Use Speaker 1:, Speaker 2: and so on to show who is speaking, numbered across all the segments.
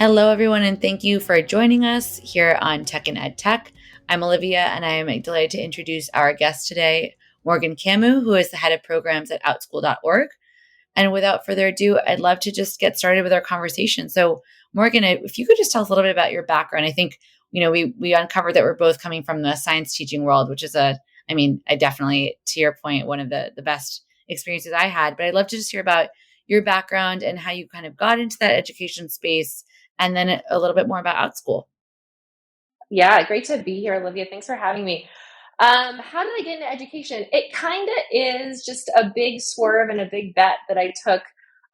Speaker 1: Hello, everyone, and thank you for joining us here on Tech and EdTech. I'm Olivia, and I am delighted to introduce our guest today, Morgan Camu, who is the head of programs at outschool.org. And without further ado, I'd love to just get started with our conversation. So, Morgan, if you could just tell us a little bit about your background. I think, we uncovered that we're both coming from the science teaching world, which is I definitely, to your point, one of the best experiences I had. But I'd love to just hear about your background and how you kind of got into that education space, and then a little bit more about OutSchool.
Speaker 2: Yeah, great to be here, Olivia. Thanks for having me. How did I get into education? It kind of is just a big swerve and a big bet that I took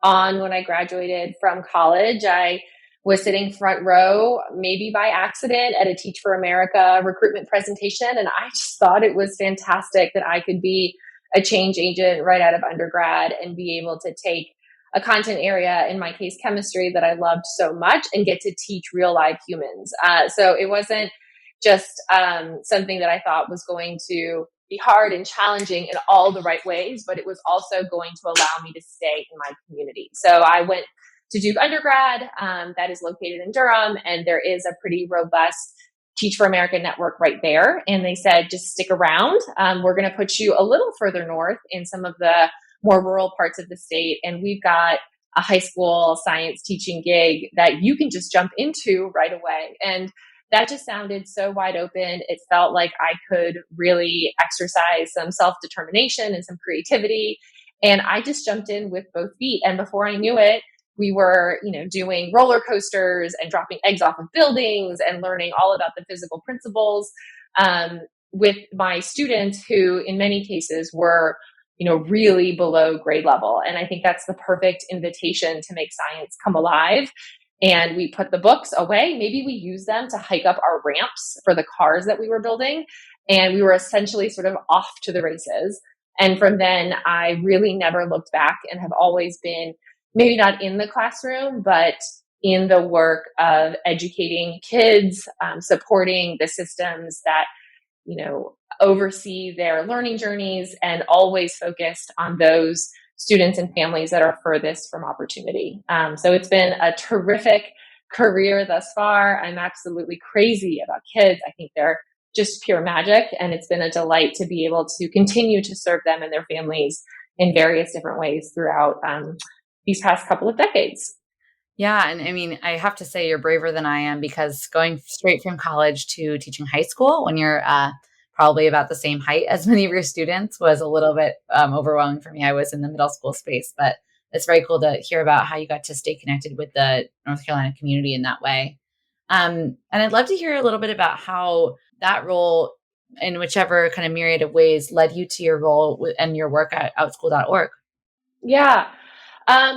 Speaker 2: on when I graduated from college. I was sitting front row, maybe by accident, at a Teach for America recruitment presentation, and I just thought it was fantastic that I could be a change agent right out of undergrad and be able to take a content area, in my case, chemistry, that I loved so much and get to teach real live humans. So it wasn't just something that I thought was going to be hard and challenging in all the right ways, but it was also going to allow me to stay in my community. So I went to Duke undergrad, that is located in Durham, and there is a pretty robust Teach for America network right there. And they said, just stick around. We're going to put you a little further north in some of the more rural parts of the state. And we've got a high school science teaching gig that you can just jump into right away. And that just sounded so wide open. It felt like I could really exercise some self-determination and some creativity. And I just jumped in with both feet. And before I knew it, we were, doing roller coasters and dropping eggs off of buildings and learning all about the physical principles with my students who, in many cases, were really below grade level. And I think that's the perfect invitation to make science come alive. And we put the books away. Maybe we use them to hike up our ramps for the cars that we were building. And we were essentially sort of off to the races. And from then, I really never looked back and have always been maybe not in the classroom, but in the work of educating kids, supporting the systems that oversee their learning journeys, and always focused on those students and families that are furthest from opportunity. So it's been a terrific career thus far. I'm absolutely crazy about kids. I think they're just pure magic, and it's been a delight to be able to continue to serve them and their families in various different ways throughout these past couple of decades.
Speaker 1: Yeah. And I have to say you're braver than I am, because going straight from college to teaching high school when you're probably about the same height as many of your students was a little bit overwhelming for me. I was in the middle school space, but it's very cool to hear about how you got to stay connected with the North Carolina community in that way. And I'd love to hear a little bit about how that role, in whichever kind of myriad of ways, led you to your role and your work at outschool.org.
Speaker 2: Yeah.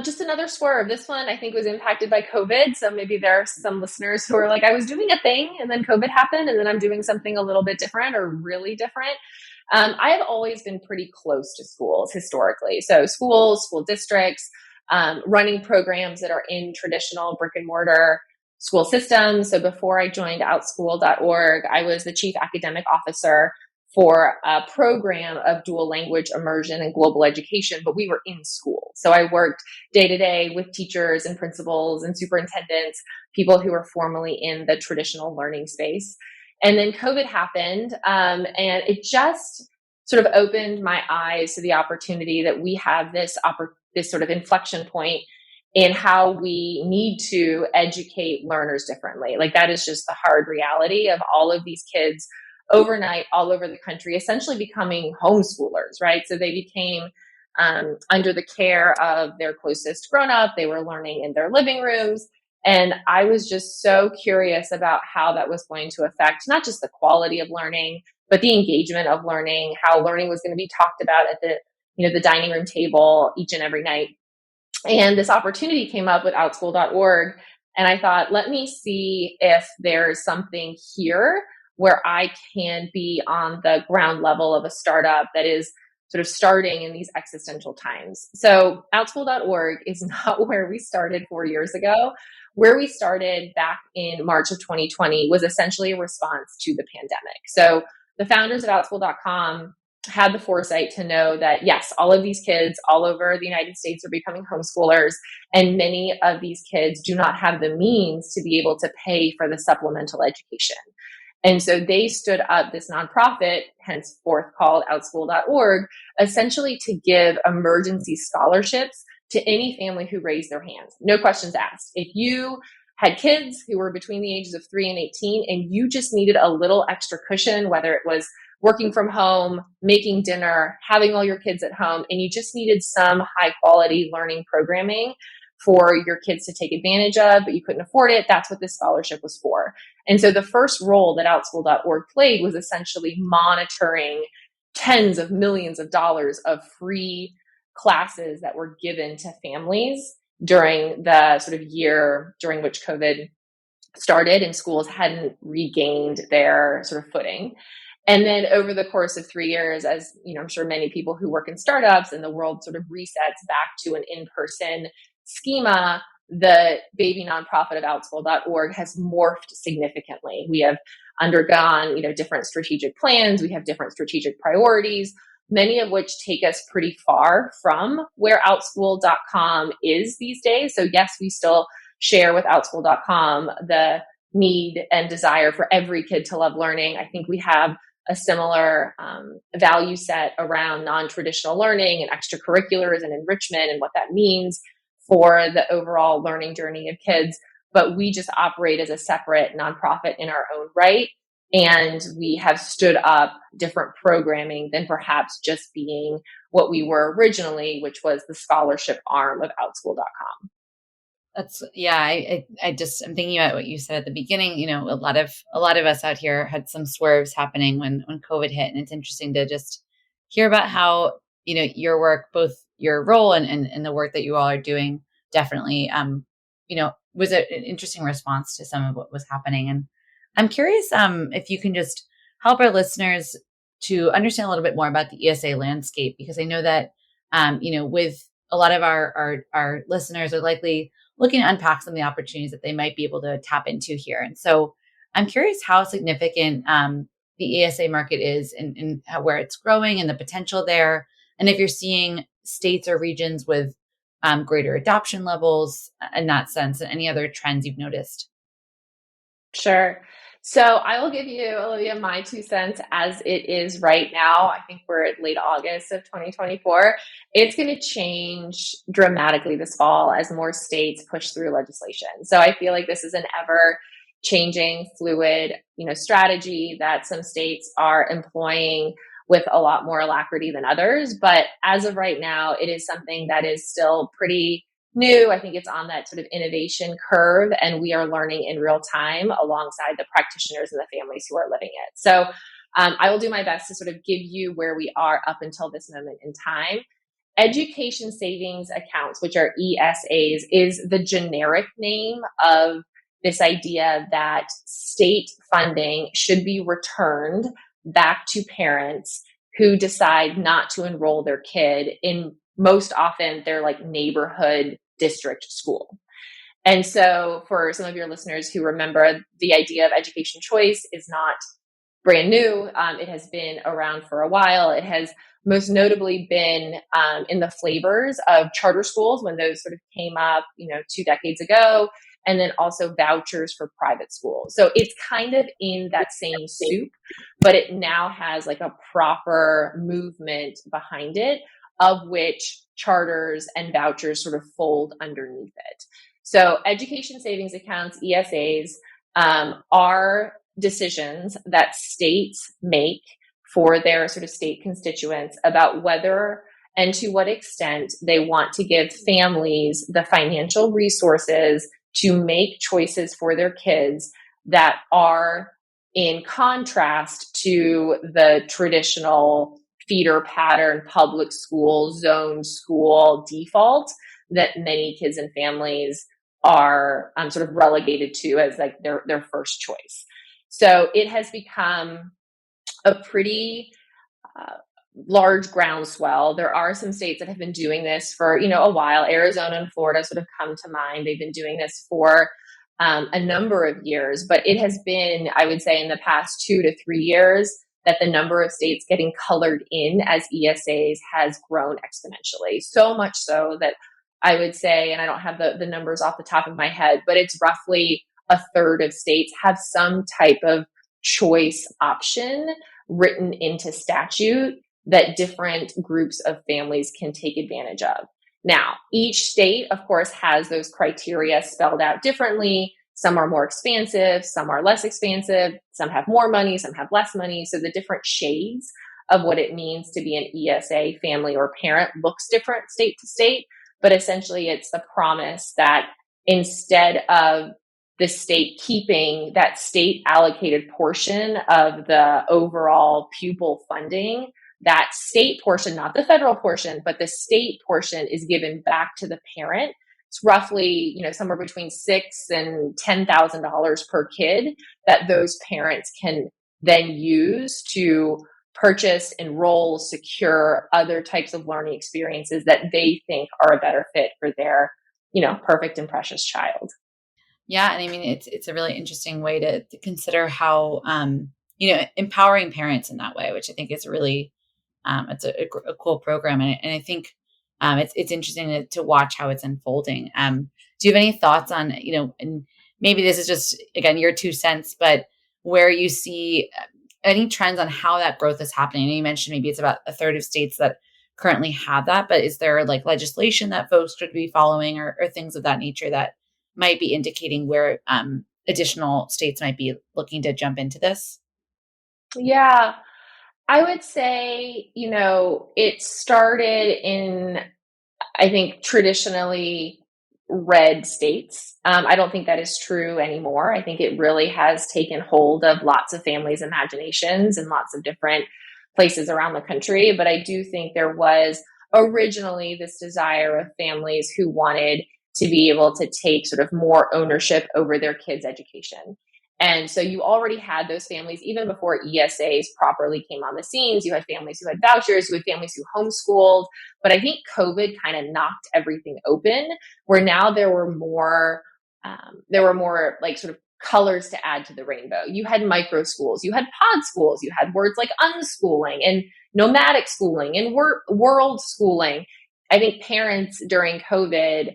Speaker 2: Just another swerve. This one I think was impacted by COVID. So maybe there are some listeners who are like, I was doing a thing and then COVID happened and then I'm doing something a little bit different or really different. I have always been pretty close to schools historically. So schools, school districts, running programs that are in traditional brick and mortar school systems. So before I joined outschool.org, I was the chief academic officer for a program of dual language immersion and global education, but we were in school. So I worked day to day with teachers and principals and superintendents, people who were formerly in the traditional learning space. And then COVID happened, and it just sort of opened my eyes to the opportunity that we have this sort of inflection point in how we need to educate learners differently. Like, that is just the hard reality of all of these kids overnight all over the country, essentially becoming homeschoolers, right? So they became under the care of their closest grown-up. They were learning in their living rooms. And I was just so curious about how that was going to affect not just the quality of learning, but the engagement of learning, how learning was going to be talked about at the dining room table each and every night. And this opportunity came up with outschool.org. And I thought, let me see if there's something here where I can be on the ground level of a startup that is sort of starting in these existential times. So outschool.org is not where we started 4 years ago. Where we started back in March of 2020 was essentially a response to the pandemic. So the founders of outschool.com had the foresight to know that, yes, all of these kids all over the United States are becoming homeschoolers, and many of these kids do not have the means to be able to pay for the supplemental education. And so they stood up this nonprofit, henceforth called outschool.org, essentially to give emergency scholarships to any family who raised their hands. No questions asked. If you had kids who were between the ages of 3 and 18 and you just needed a little extra cushion, whether it was working from home, making dinner, having all your kids at home, and you just needed some high quality learning programming for your kids to take advantage of, but you couldn't afford it, that's what this scholarship was for. And so the first role that outschool.org played was essentially monitoring tens of millions of dollars of free classes that were given to families during the sort of year during which COVID started and schools hadn't regained their sort of footing. And then over the course of 3 years, as you know, I'm sure many people who work in startups and the world sort of resets back to an in-person schema, the baby nonprofit of outschool.org has morphed significantly. We have undergone, different strategic plans. We have different strategic priorities, many of which take us pretty far from where outschool.com is these days. So yes, we still share with outschool.com the need and desire for every kid to love learning. I think we have a similar value set around non-traditional learning and extracurriculars and enrichment and what that means for the overall learning journey of kids. But we just operate as a separate nonprofit in our own right. And we have stood up different programming than perhaps just being what we were originally, which was the scholarship arm of outschool.com.
Speaker 1: That's I'm thinking about what you said at the beginning. A lot of us out here had some swerves happening when COVID hit, and it's interesting to just hear about how your work, both your role and the work that you all are doing, definitely was an interesting response to some of what was happening. And I'm curious if you can just help our listeners to understand a little bit more about the ESA landscape, because I know that with a lot of our listeners are likely looking to unpack some of the opportunities that they might be able to tap into here. And so I'm curious how significant the ESA market is and where it's growing and the potential there. And if you're seeing states or regions with greater adoption levels in that sense, and any other trends you've noticed.
Speaker 2: Sure. So I will give you, Olivia, my 2 cents as it is right now. I think we're at late August of 2024. It's going to change dramatically this fall as more states push through legislation. So I feel like this is an ever changing, fluid, strategy that some states are employing with a lot more alacrity than others. But as of right now, it is something that is still pretty new. I think it's on that sort of innovation curve, and we are learning in real time alongside the practitioners and the families who are living it. So I will do my best to sort of give you where we are up until this moment in time. Education savings accounts, which are ESAs, is the generic name of this idea that state funding should be returned back to parents who decide not to enroll their kid in most often their like neighborhood district school. And so for some of your listeners who remember, the idea of education choice is not brand new. It has been around for a while. It has most notably been in the flavors of charter schools when those sort of came up, 2 decades ago, and then also vouchers for private schools. So it's kind of in that same soup, but it now has like a proper movement behind it, of which charters and vouchers sort of fold underneath it. So education savings accounts, ESAs, are decisions that states make for their sort of state constituents about whether and to what extent they want to give families the financial resources to make choices for their kids that are in contrast to the traditional feeder pattern public school, zone school default that many kids and families are sort of relegated to as like their first choice. So it has become a pretty large groundswell. There are some states that have been doing this for, a while. Arizona and Florida sort of come to mind. They've been doing this for a number of years, but it has been, I would say, in the past 2 to 3 years, that the number of states getting colored in as ESAs has grown exponentially. So much so that I would say, and I don't have the numbers off the top of my head, but it's roughly a third of states have some type of choice option written into statute that different groups of families can take advantage of. Now, each state, of course, has those criteria spelled out differently. Some are more expansive, some are less expansive, some have more money, some have less money. So the different shades of what it means to be an ESA family or parent looks different state to state. But essentially, it's the promise that instead of the state keeping that state allocated portion of the overall pupil funding, that state portion, not the federal portion, but the state portion is given back to the parent. It's roughly, somewhere between $6,000 and $10,000 per kid that those parents can then use to purchase, enroll, secure other types of learning experiences that they think are a better fit for their, perfect and precious child.
Speaker 1: Yeah, and I mean it's a really interesting way to consider how empowering parents in that way, which I think is really it's a cool program, and I think it's interesting to watch how it's unfolding. Do you have any thoughts on and maybe this is just again your 2 cents, but where you see any trends on how that growth is happening? I know you mentioned maybe it's about a third of states that currently have that, but is there like legislation that folks should be following or things of that nature that might be indicating where additional states might be looking to jump into this?
Speaker 2: Yeah, I would say, it started in, I think, traditionally red states. I don't think that is true anymore. I think it really has taken hold of lots of families' imaginations in lots of different places around the country. But I do think there was originally this desire of families who wanted to be able to take sort of more ownership over their kids' education. And so you already had those families even before ESAs properly came on the scenes. You had families who had vouchers, you had families who homeschooled. But I think COVID kind of knocked everything open, where now there were more like sort of colors to add to the rainbow. You had micro schools, you had pod schools, you had words like unschooling and nomadic schooling and world schooling. I think parents during COVID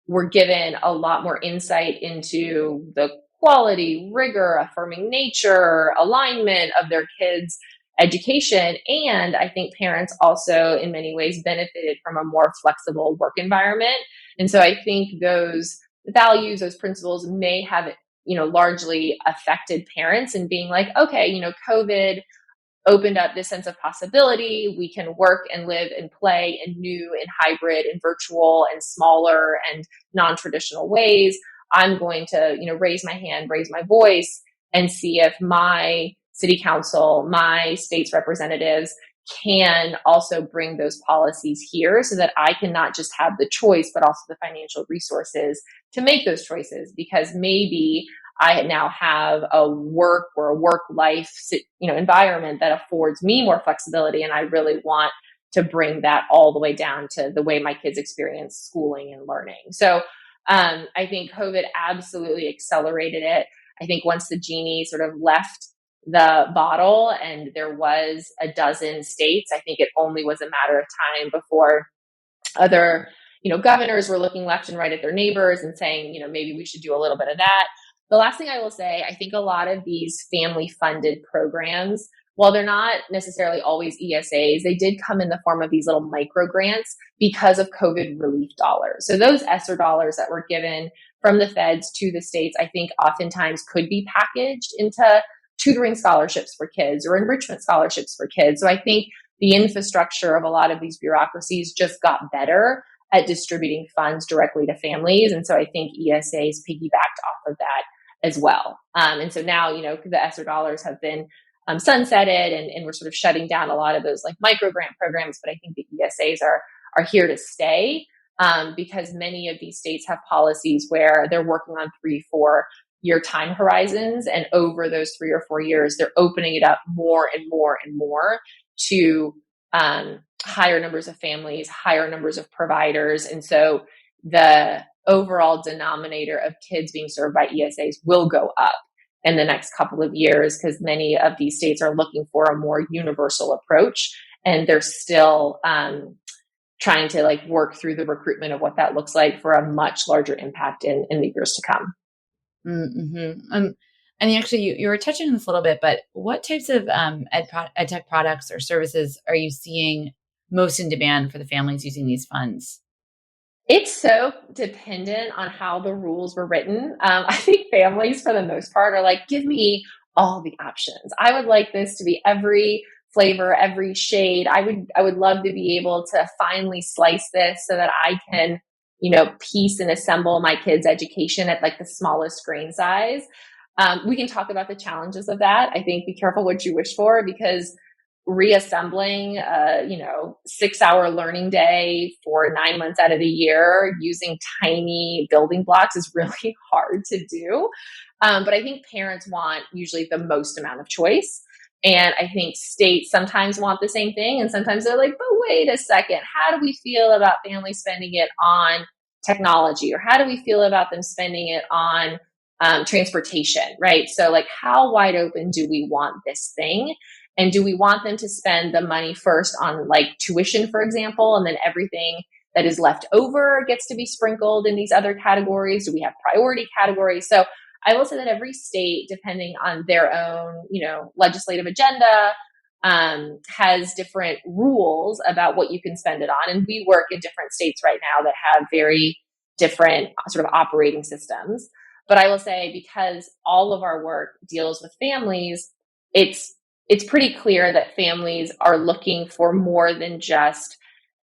Speaker 2: were given a lot more insight into the quality, rigor, affirming nature, alignment of their kids' education. And I think parents also, in many ways, benefited from a more flexible work environment. And so I think those values, those principles may have, largely affected parents and being like, okay, COVID opened up this sense of possibility. We can work and live and play in new and hybrid and virtual and smaller and non-traditional ways. I'm going to, raise my hand, raise my voice, and see if my city council, my state's representatives can also bring those policies here so that I can not just have the choice, but also the financial resources to make those choices. Because maybe I now have a work or a work life, environment that affords me more flexibility. And I really want to bring that all the way down to the way my kids experience schooling and learning. So I think COVID absolutely accelerated it. I think once the genie sort of left the bottle and there was a dozen states, I think it only was a matter of time before other, governors were looking left and right at their neighbors and saying, maybe we should do a little bit of that. The last thing I will say, I think a lot of these family funded programs, while they're not necessarily always ESAs, they did come in the form of these little micro grants because of COVID relief dollars. So those ESSER dollars that were given from the feds to the states, I think oftentimes could be packaged into tutoring scholarships for kids or enrichment scholarships for kids. So I think the infrastructure of a lot of these bureaucracies just got better at distributing funds directly to families. And so I think ESAs piggybacked off of that as well. And so now, the ESSER dollars have been sunsetted and we're sort of shutting down a lot of those like micro grant programs. But I think the ESAs are here to stay because many of these states have policies where they're working on 3-4 year time horizons. And over those 3 or 4 years, they're opening it up more and more and more to higher numbers of families, higher numbers of providers. And so the overall denominator of kids being served by ESAs will go up. in the next couple of years, because many of these states are looking for a more universal approach, and they're still trying to like work through the recruitment of what that looks like for a much larger impact in the years to come.
Speaker 1: Mm-hmm. And you were touching on this a little bit, but what types of ed tech products or services are you seeing most in demand for the families using these funds?
Speaker 2: It's so dependent on how the rules were written. I think families, for the most part, are like, give me all the options. I would like this to be every flavor, every shade. I would love to be able to finely slice this so that I can, piece and assemble my kids' education at like the smallest grain size. We can talk about the challenges of that. I think be careful what you wish for, because reassembling a 6-hour learning day for 9 months out of the year using tiny building blocks is really hard to do. But I think parents want usually the most amount of choice. And I think states sometimes want the same thing. And sometimes they're like, but wait a second, how do we feel about families spending it on technology? Or how do we feel about them spending it on transportation, right? So, like, how wide open do we want this thing? And do we want them to spend the money first on like tuition, for example, and then everything that is left over gets to be sprinkled in these other categories? Do we have priority categories? So I will say that every state, depending on their own, legislative agenda, has different rules about what you can spend it on. And we work in different states right now that have very different sort of operating systems. But I will say, because all of our work deals with families, it's pretty clear that families are looking for more than just,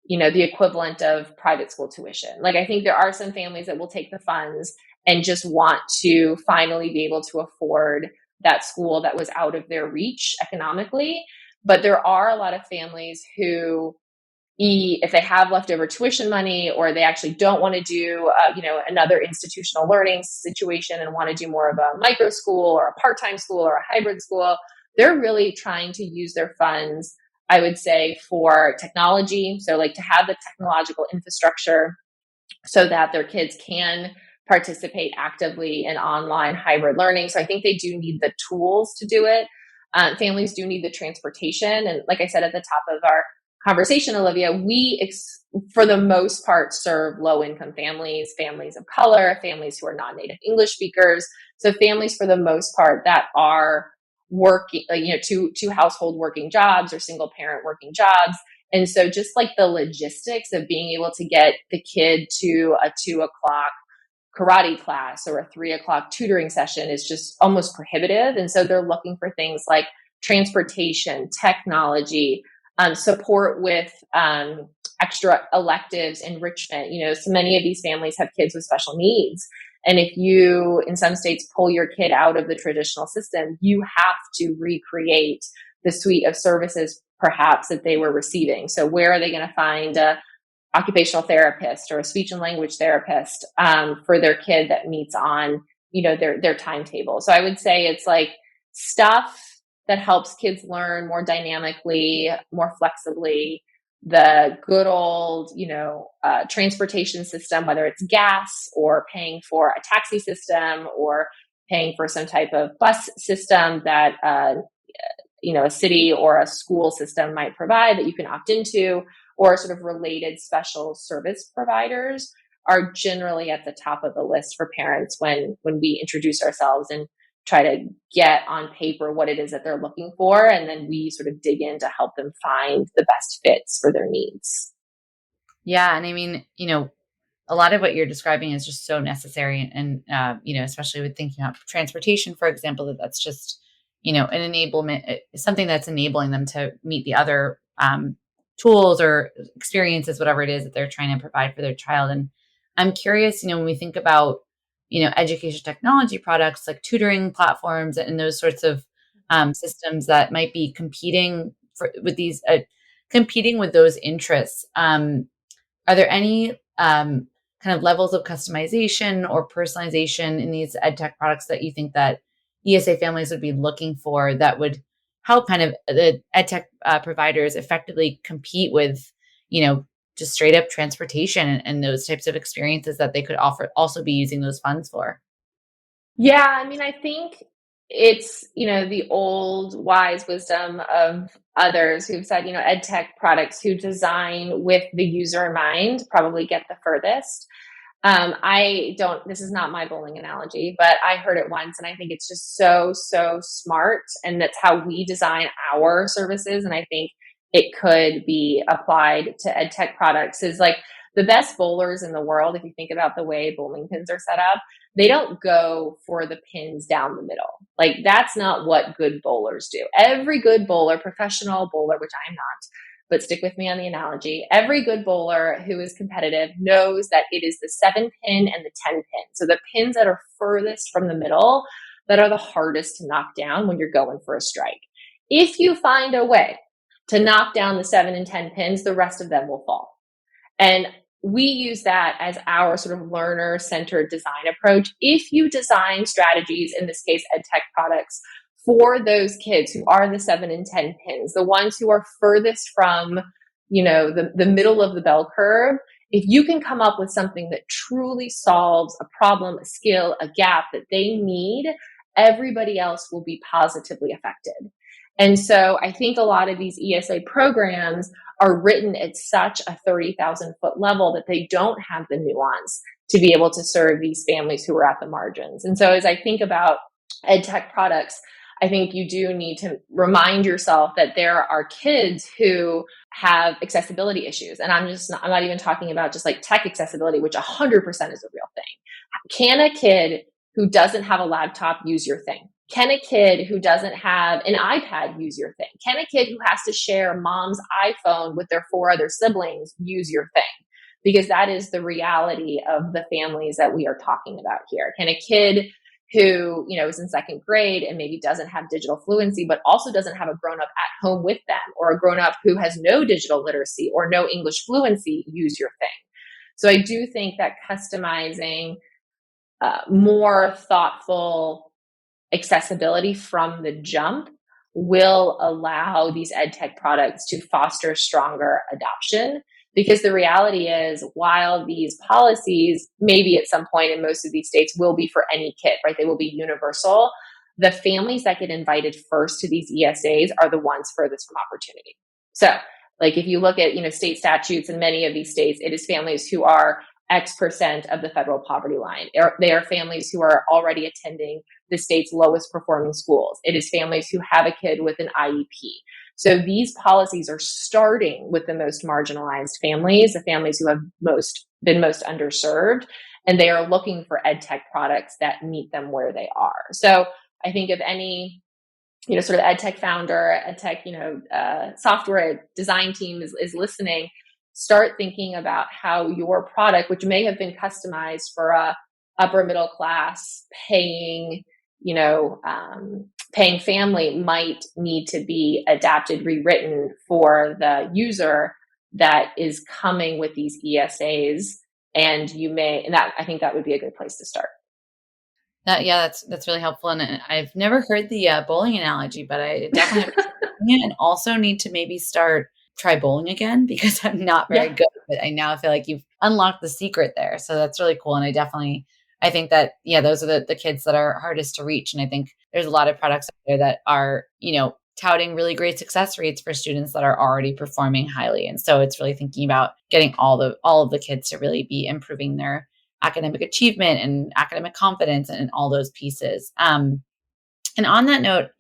Speaker 2: the equivalent of private school tuition. Like, I think there are some families that will take the funds and just want to finally be able to afford that school that was out of their reach economically. But there are a lot of families who, if they have leftover tuition money, or they actually don't want to do, another institutional learning situation and want to do more of a micro school or a part-time school or a hybrid school, they're really trying to use their funds, I would say, for technology. So like to have the technological infrastructure so that their kids can participate actively in online hybrid learning. So I think they do need the tools to do it. Families do need the transportation. And like I said at the top of our conversation, Olivia, we, for the most part, serve low-income families, families of color, families who are non-native English speakers. So families, for the most part, that are working, two household working jobs or single parent working jobs. And so just like the logistics of being able to get the kid to a 2 o'clock karate class or a 3 o'clock tutoring session is just almost prohibitive. And so they're looking for things like transportation, technology, support with extra electives, enrichment. So many of these families have kids with special needs. And if you, in some states, pull your kid out of the traditional system, you have to recreate the suite of services perhaps that they were receiving. So where are they going to find a occupational therapist or a speech and language therapist for their kid that meets on, their timetable? So I would say it's like stuff that helps kids learn more dynamically, more flexibly. The good old, transportation system, whether it's gas or paying for a taxi system or paying for some type of bus system that, a city or a school system might provide that you can opt into, or sort of related special service providers, are generally at the top of the list for parents when we introduce ourselves and try to get on paper what it is that they're looking for. And then we sort of dig in to help them find the best fits for their needs.
Speaker 1: Yeah. And I mean, a lot of what you're describing is just so necessary. And, especially with thinking about transportation, for example, that's just, an enablement, something that's enabling them to meet the other tools or experiences, whatever it is that they're trying to provide for their child. And I'm curious, when we think about, education technology products like tutoring platforms and those sorts of systems that might be competing with those interests. Are there any kind of levels of customization or personalization in these EdTech products that you think that ESA families would be looking for that would help kind of the EdTech providers effectively compete with, just straight up transportation and those types of experiences that they could also be using those funds for?
Speaker 2: Yeah, I mean, I think it's, the old wise wisdom of others who've said, EdTech products who design with the user in mind probably get the furthest. This is not my bowling analogy, but I heard it once and I think it's just so, so smart. And that's how we design our services. And I think it could be applied to EdTech products is like the best bowlers in the world. If you think about the way bowling pins are set up, they don't go for the pins down the middle. Like that's not what good bowlers do. Every good bowler, professional bowler, which I'm not, but stick with me on the analogy. Every good bowler who is competitive knows that it is the 7 pin and the 10 pin. So the pins that are furthest from the middle that are the hardest to knock down when you're going for a strike. If you find a way to knock down the 7 and 10 pins, the rest of them will fall. And we use that as our sort of learner-centered design approach. If you design strategies, in this case, EdTech products, for those kids who are the 7 and 10 pins, the ones who are furthest from, the middle of the bell curve, if you can come up with something that truly solves a problem, a skill, a gap that they need, everybody else will be positively affected. And so I think a lot of these ESA programs are written at such a 30,000 foot level that they don't have the nuance to be able to serve these families who are at the margins. And so as I think about EdTech products, I think you do need to remind yourself that there are kids who have accessibility issues. And I'm not even talking about just like tech accessibility, which 100% is a real thing. Can a kid who doesn't have a laptop use your thing? Can a kid who doesn't have an iPad use your thing? Can a kid who has to share mom's iPhone with their 4 other siblings use your thing? Because that is the reality of the families that we are talking about here. Can a kid who, is in 2nd grade and maybe doesn't have digital fluency, but also doesn't have a grown-up at home with them, or a grown-up who has no digital literacy or no English fluency, use your thing? So I do think that customizing more thoughtful accessibility from the jump will allow these EdTech products to foster stronger adoption. Because the reality is, while these policies, maybe at some point in most of these states, will be for any kid, right? They will be universal. The families that get invited first to these ESAs are the ones furthest from opportunity. So, like if you look at, state statutes in many of these states, it is families who are X% of the federal poverty line. They are families who are already attending the state's lowest performing schools. It is families who have a kid with an IEP. So these policies are starting with the most marginalized families, the families who have been most underserved, and they are looking for EdTech products that meet them where they are. So I think if any, sort of EdTech founder, EdTech, software design team is listening, start thinking about how your product, which may have been customized for a upper middle class paying family, might need to be adapted, rewritten for the user that is coming with these ESAs. And I think that would be a good place to start.
Speaker 1: That's really helpful. And I've never heard the bowling analogy, but I definitely have and also need to maybe try bowling again, because I'm not very good. But I now feel like you've unlocked the secret there. So that's really cool. And I think that, those are the kids that are hardest to reach. And I think there's a lot of products out there that are, touting really great success rates for students that are already performing highly. And so it's really thinking about getting all of the kids to really be improving their academic achievement and academic confidence and all those pieces. And on that note,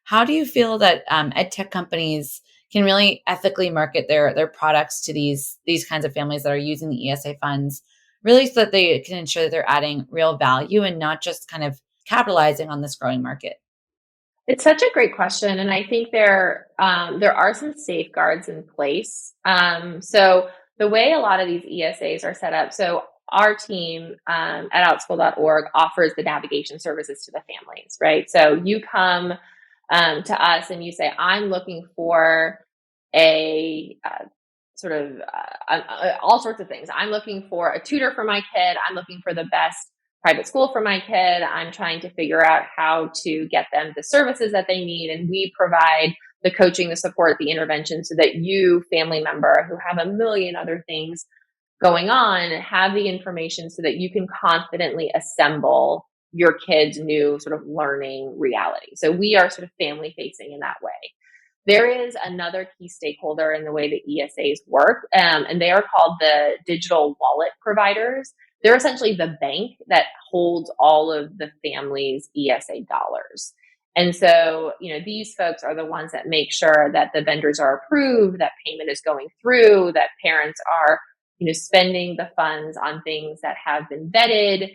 Speaker 1: how do you feel that EdTech companies can really ethically market their products to these kinds of families that are using the ESA funds, really so that they can ensure that they're adding real value and not just kind of capitalizing on this growing market?
Speaker 2: It's such a great question, and I think there are some safeguards in place. So the way a lot of these ESAs are set up, so our team at outschool.org offers the navigation services to the families, right? So you come to us and you say, I'm looking for all sorts of things. I'm looking for a tutor for my kid. I'm looking for the best private school for my kid. I'm trying to figure out how to get them the services that they need. And we provide the coaching, the support, the intervention so that you, family member who have a million other things going on, have the information so that you can confidently assemble your kid's new sort of learning reality. So we are sort of family facing in that way. There is another key stakeholder in the way that ESAs work, and they are called the digital wallet providers. They're essentially the bank that holds all of the family's ESA dollars. And so, these folks are the ones that make sure that the vendors are approved, that payment is going through, that parents are, spending the funds on things that have been vetted,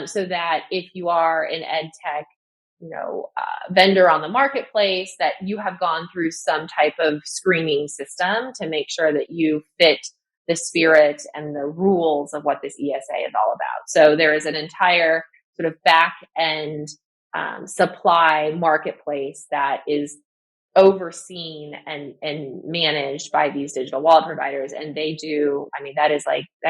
Speaker 2: so that if you are an ed tech, vendor on the marketplace, that you have gone through some type of screening system to make sure that you fit the spirit and the rules of what this ESA is all about. So there is an entire sort of back end supply marketplace that is overseen and managed by these digital wallet providers. And they do, that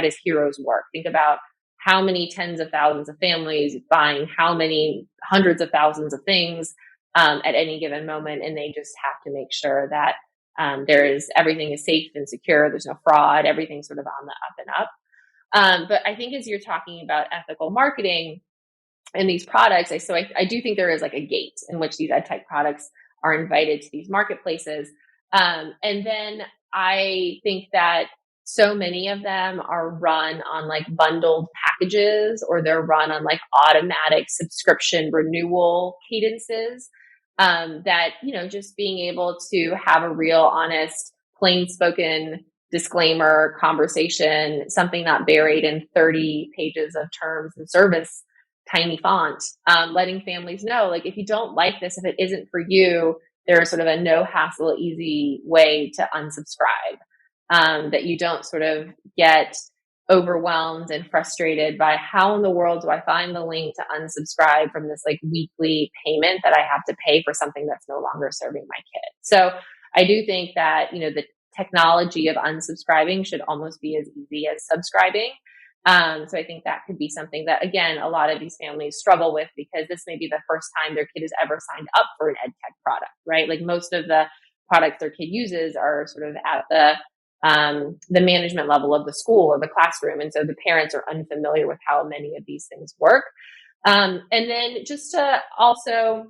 Speaker 2: is heroes work. Think about how many tens of thousands of families buying how many hundreds of thousands of things at any given moment. And they just have to make sure that everything is safe and secure. There's no fraud. Everything's sort of on the up and up. But I think as you're talking about ethical marketing and these products, I do think there is like a gate in which these ed tech products are invited to these marketplaces. And then I think that so many of them are run on like bundled packages, or they're run on like automatic subscription renewal cadences. That, just being able to have a real, honest, plain spoken disclaimer conversation, something not buried in 30 pages of terms and service, tiny font, letting families know, like, if you don't like this, if it isn't for you, there's sort of a no hassle, easy way to unsubscribe. That you don't sort of get overwhelmed and frustrated by how in the world do I find the link to unsubscribe from this like weekly payment that I have to pay for something that's no longer serving my kid. So I do think that, the technology of unsubscribing should almost be as easy as subscribing. So I think that could be something that, again, a lot of these families struggle with, because this may be the first time their kid has ever signed up for an ed tech product, right? Like most of the products their kid uses are sort of at the management level of the school or the classroom. And so the parents are unfamiliar with how many of these things work. And then just to also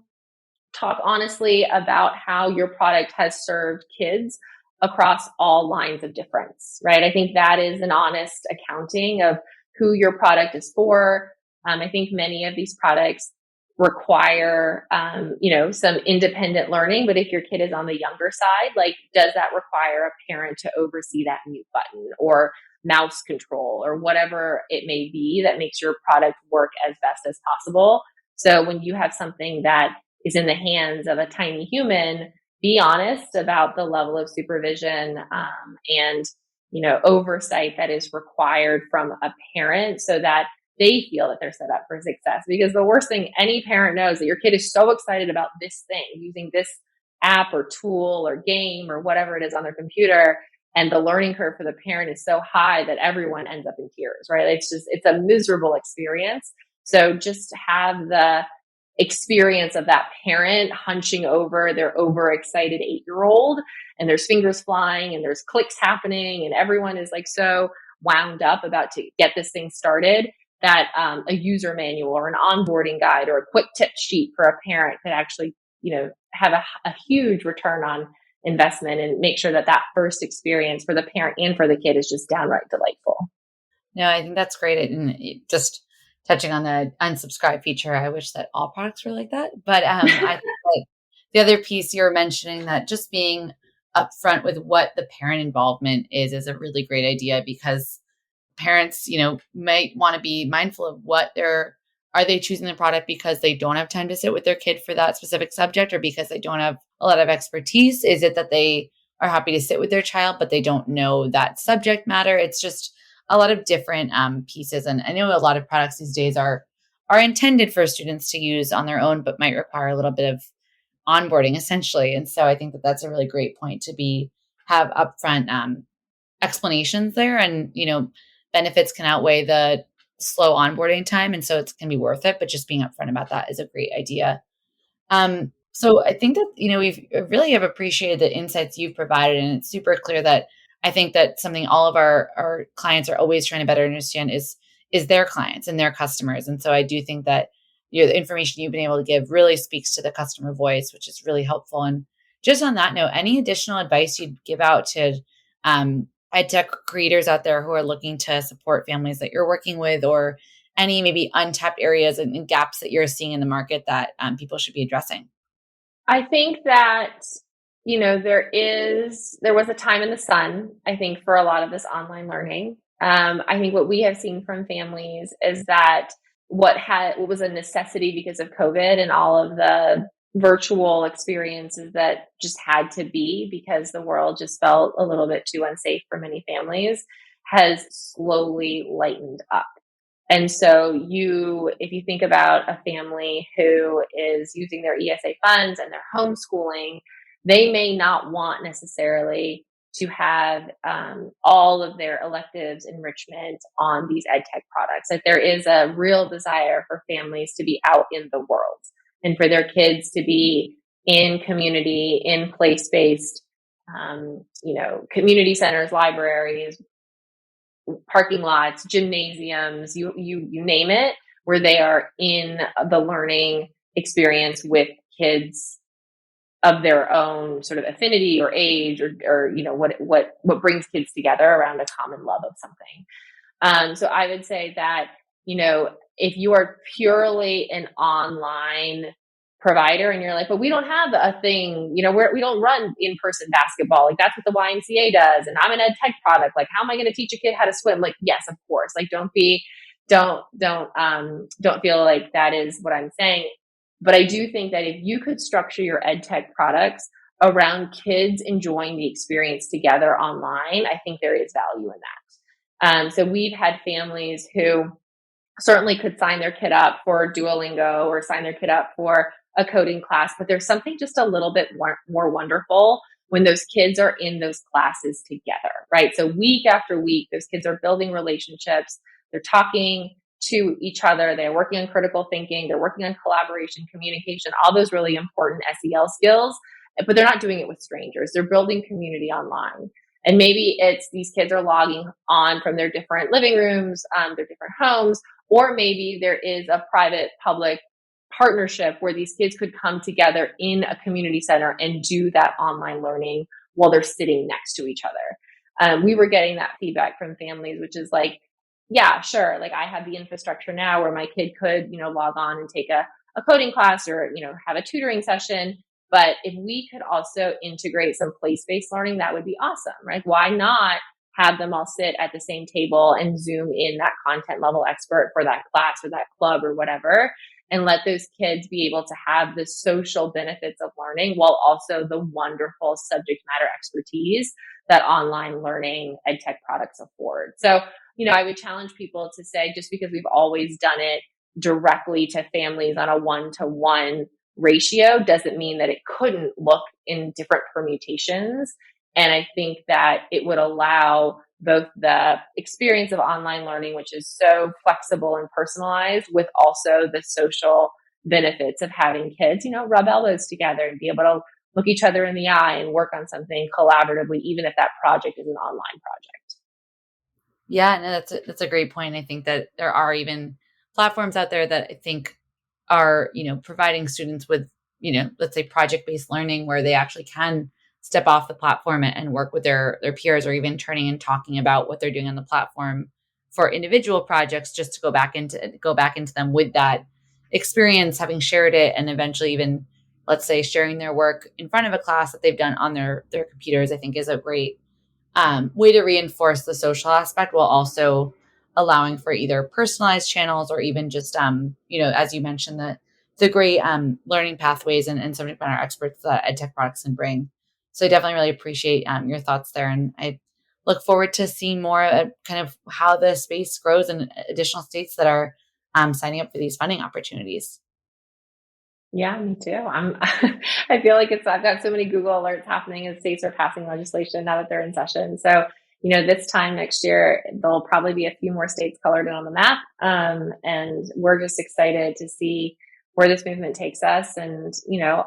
Speaker 2: talk honestly about how your product has served kids across all lines of difference, right? I think that is an honest accounting of who your product is for. I think many of these products require, some independent learning, but if your kid is on the younger side, like, does that require a parent to oversee that mute button or mouse control or whatever it may be that makes your product work as best as possible? So when you have something that is in the hands of a tiny human, be honest about the level of supervision and oversight that is required from a parent, so that they feel that they're set up for success. Because the worst thing any parent knows, that your kid is so excited about this thing, using this app or tool or game or whatever it is on their computer, and the learning curve for the parent is so high that everyone ends up in tears, right? It's a miserable experience. So just have the experience of that parent hunching over their overexcited 8-year-old, and there's fingers flying and there's clicks happening and everyone is like so wound up about to get this thing started, that a user manual or an onboarding guide or a quick tip sheet for a parent could actually, have a huge return on investment, and make sure that that first experience for the parent and for the kid is just downright delightful.
Speaker 1: No, I think that's great. And just touching on the unsubscribe feature, I wish that all products were like that. But I think like the other piece you're mentioning, that just being upfront with what the parent involvement is a really great idea, because parents, might want to be mindful of are they choosing the product because they don't have time to sit with their kid for that specific subject, or because they don't have a lot of expertise? Is it that they are happy to sit with their child, but they don't know that subject matter? It's just a lot of different pieces. And I know a lot of products these days are intended for students to use on their own, but might require a little bit of onboarding essentially. And so I think that that's a really great point to have upfront explanations there, and, benefits can outweigh the slow onboarding time. And so it can be worth it, but just being upfront about that is a great idea. So I think that, we really have appreciated the insights you've provided, and it's super clear that I think that something all of our clients are always trying to better understand is their clients and their customers. And so I do think that the information you've been able to give really speaks to the customer voice, which is really helpful. And just on that note, any additional advice you'd give out to EdTech creators out there who are looking to support families that you're working with, or any maybe untapped areas and gaps that you're seeing in the market that people should be addressing?
Speaker 2: I think that, there was a time in the sun, I think, for a lot of this online learning. I think what we have seen from families is that what was a necessity because of COVID and all of the virtual experiences that just had to be because the world just felt a little bit too unsafe for many families has slowly lightened up. And so if you think about a family who is using their ESA funds and they're homeschooling, they may not want necessarily to have all of their electives enrichment on these EdTech products. That there is a real desire for families to be out in the world and for their kids to be in community, in place-based, community centers, libraries, parking lots, gymnasiums, you name it, where they are in the learning experience with kids of their own sort of affinity or age or what brings kids together around a common love of something. So I would say that, if you are purely an online provider and you're like, but we don't have a thing, we don't run in-person basketball. Like that's what the YMCA does. And I'm an ed tech product. Like, how am I going to teach a kid how to swim? Like, yes, of course. Like, don't feel like that is what I'm saying. But I do think that if you could structure your ed tech products around kids enjoying the experience together online, I think there is value in that. So we've had families who certainly could sign their kid up for Duolingo or sign their kid up for a coding class, but there's something just a little bit more wonderful when those kids are in those classes together, right? So week after week, those kids are building relationships. They're talking to each other. They're working on critical thinking. They're working on collaboration, communication, all those really important SEL skills, but they're not doing it with strangers. They're building community online. And maybe it's these kids are logging on from their different living rooms, their different homes, or maybe there is a private public partnership where these kids could come together in a community center and do that online learning while they're sitting next to each other. We were getting that feedback from families, which is like, yeah, sure. Like I have the infrastructure now where my kid could, log on and take a coding class or, have a tutoring session. But if we could also integrate some place-based learning, that would be awesome, right? Why not have them all sit at the same table and Zoom in that content level expert for that class or that club or whatever, and let those kids be able to have the social benefits of learning while also the wonderful subject matter expertise that online learning ed tech products afford. So, I would challenge people to say, just because we've always done it directly to families on a one-to-one ratio doesn't mean that it couldn't look in different permutations. And I think that it would allow both the experience of online learning, which is so flexible and personalized, with also the social benefits of having kids, rub elbows together and be able to look each other in the eye and work on something collaboratively, even if that project is an online project.
Speaker 1: Yeah, no, that's a great point. I think that there are even platforms out there that I think are, providing students with, let's say project-based learning where they actually can step off the platform and work with their peers, or even turning and talking about what they're doing on the platform for individual projects, just to go back into them with that experience, having shared it, and eventually even, let's say, sharing their work in front of a class that they've done on their computers, I think is a great way to reinforce the social aspect while also allowing for either personalized channels or even just, as you mentioned, the great learning pathways and subject matter experts that EdTech products can bring. So I definitely really appreciate your thoughts there. And I look forward to seeing more kind of how the space grows in additional states that are signing up for these funding opportunities.
Speaker 2: Yeah, me too. I feel like I've got so many Google alerts happening as states are passing legislation now that they're in session. So, this time next year, there'll probably be a few more states colored in on the map. And we're just excited to see where this movement takes us, and,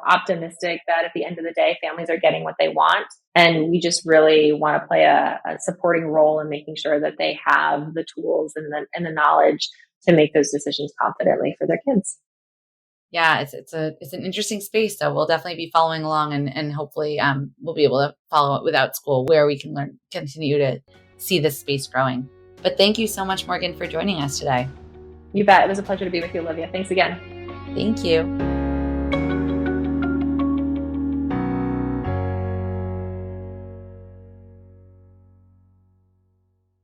Speaker 2: optimistic that at the end of the day, families are getting what they want. And we just really want to play a supporting role in making sure that they have the tools and the knowledge to make those decisions confidently for their kids.
Speaker 1: Yeah, it's an interesting space. So we'll definitely be following along, and hopefully we'll be able to follow it without school where we can continue to see this space growing. But thank you so much, Morgan, for joining us today.
Speaker 2: You bet. It was a pleasure to be with you, Olivia. Thanks again.
Speaker 1: Thank you.